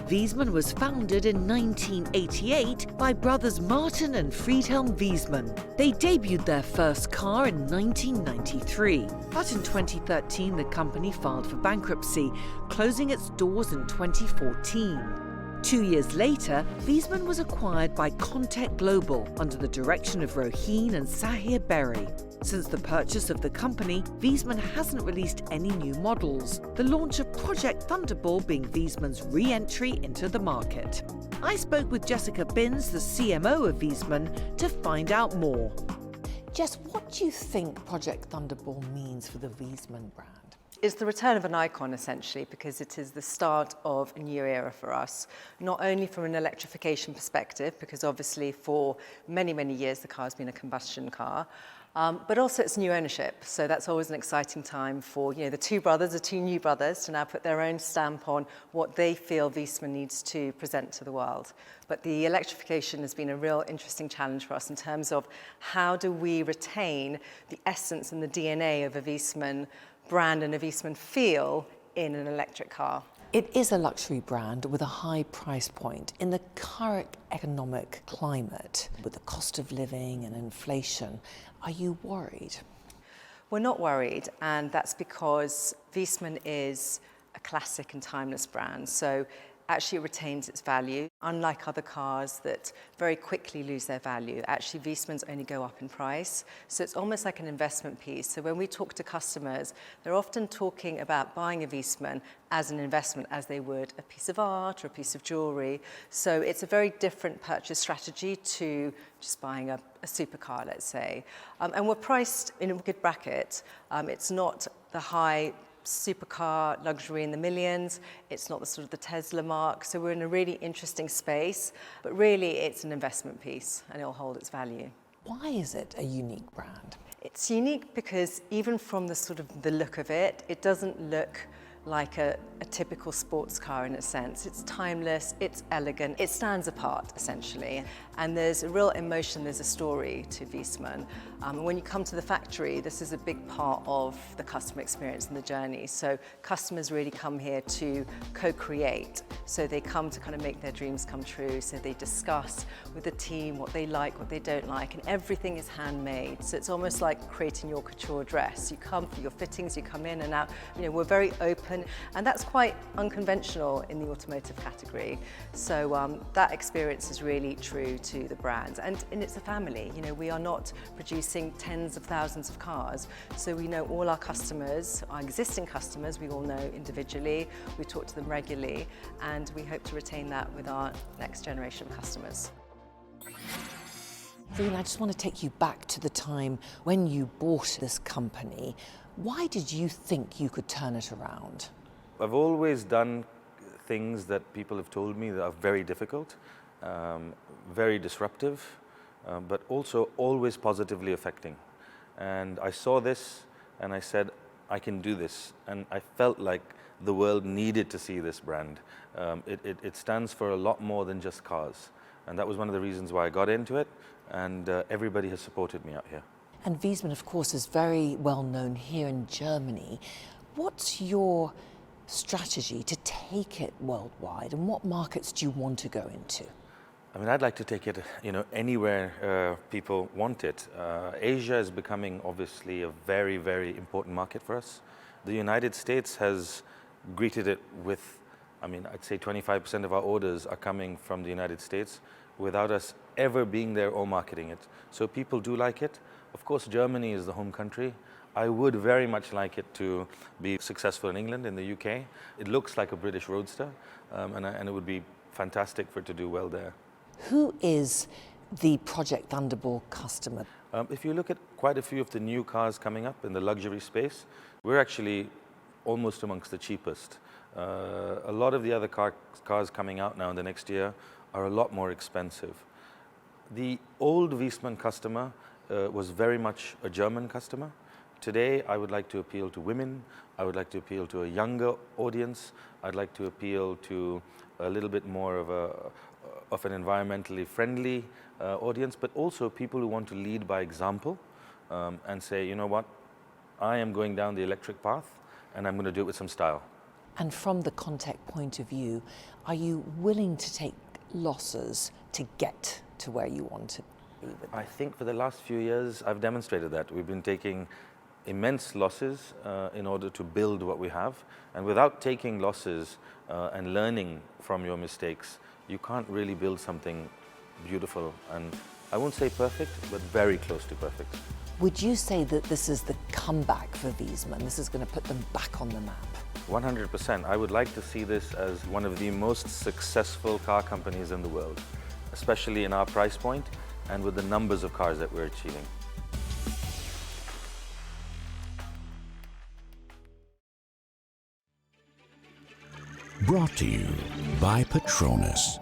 Wiesmann was founded in 1988 by brothers Martin and Friedhelm Wiesmann. They debuted their first car in 1993, but in 2013 the company filed for bankruptcy, closing its doors in 2014. 2 years later, Wiesmann was acquired by Contech Global under the direction of Roheen and Sahir Berry. Since the purchase of the company, Wiesmann hasn't released any new models, the launch of Project Thunderball being Wiesmann's re-entry into the market. I spoke with Jessica Binns, the CMO of Wiesmann, to find out more. Jess, what do you think Project Thunderball means for the Wiesmann brand? It's the return of an icon, essentially, because it is the start of a new era for us, not only from an electrification perspective, because obviously for many, many years the car has been a combustion car, but also it's new ownership. So that's always an exciting time for the two new brothers, to now put their own stamp on what they feel Wiesmann needs to present to the world. But the electrification has been a real interesting challenge for us in terms of how do we retain the essence and the DNA of a Wiesmann brand and a Wiesmann feel in an electric car. It is a luxury brand with a high price point. In the current economic climate, with the cost of living and inflation, are you worried? We're not worried, and that's because Wiesmann is a classic and timeless brand. So actually it retains its value. Unlike other cars that very quickly lose their value, actually Wiesmann's only go up in price. So it's almost like an investment piece. So when we talk to customers, they're often talking about buying a Wiesmann as an investment, as they would a piece of art or a piece of jewelry. So it's a very different purchase strategy to just buying a supercar, let's say. And we're priced in a good bracket. It's not the high supercar luxury in the millions. It's not the sort of the Tesla mark. So we're in a really interesting space, but really it's an investment piece and it'll hold its value. Why is it a unique brand? It's unique because even from the sort of the look of it, it doesn't look like a typical sports car in a sense. It's timeless, it's elegant, it stands apart essentially. And there's a real emotion, there's a story to Wiesmann. When you come to the factory, this is a big part of the customer experience and the journey. So customers really come here to co-create. So they come to kind of make their dreams come true. So they discuss with the team what they like, what they don't like, and everything is handmade. So it's almost like creating your couture dress. You come for your fittings, you come in and out. We're very open, and that's quite unconventional in the automotive category. So that experience is really true to the brand, and it's a family. We are not producing tens of thousands of cars, so we know all our customers, our existing customers, we all know individually, we talk to them regularly, and we hope to retain that with our next generation of customers. Reen, I just want to take you back to the time when you bought this company. Why did you think you could turn it around? I've always done things that people have told me that are very difficult, very disruptive, but also always positively affecting. And I saw this and I said, I can do this. And I felt like the world needed to see this brand. It stands for a lot more than just cars. And that was one of the reasons why I got into it. And everybody has supported me out here. And Wiesmann, of course, is very well known here in Germany. What's your strategy to take it worldwide, and what markets do you want to go into? I mean, I'd like to take it, anywhere people want it. Asia is becoming obviously a very, very important market for us. The United States has greeted it with, I'd say 25% of our orders are coming from the United States without us ever being there or marketing it. So people do like it. Of course, Germany is the home country. I would very much like it to be successful in England, in the UK. It looks like a British roadster, and it would be fantastic for it to do well there. Who is the Project Thunderball customer? If you look at quite a few of the new cars coming up in the luxury space, we're actually almost amongst the cheapest. A lot of the other cars coming out now in the next year are a lot more expensive. The old Wiesmann customer was very much a German customer. Today, I would like to appeal to women. I would like to appeal to a younger audience. I'd like to appeal to a little bit more of an environmentally friendly audience, but also people who want to lead by example and say, you know what, I am going down the electric path and I'm going to do it with some style. And from the Contech point of view, are you willing to take losses to get to where you want to be with I think for the last few years, I've demonstrated that. We've been taking immense losses in order to build what we have. And without taking losses and learning from your mistakes, you can't really build something beautiful. And I won't say perfect, but very close to perfect. Would you say that this is the comeback for Wiesmann? This is going to put them back on the map? 100%. I would like to see this as one of the most successful car companies in the world, especially in our price point and with the numbers of cars that we're achieving. Brought to you by Petronas.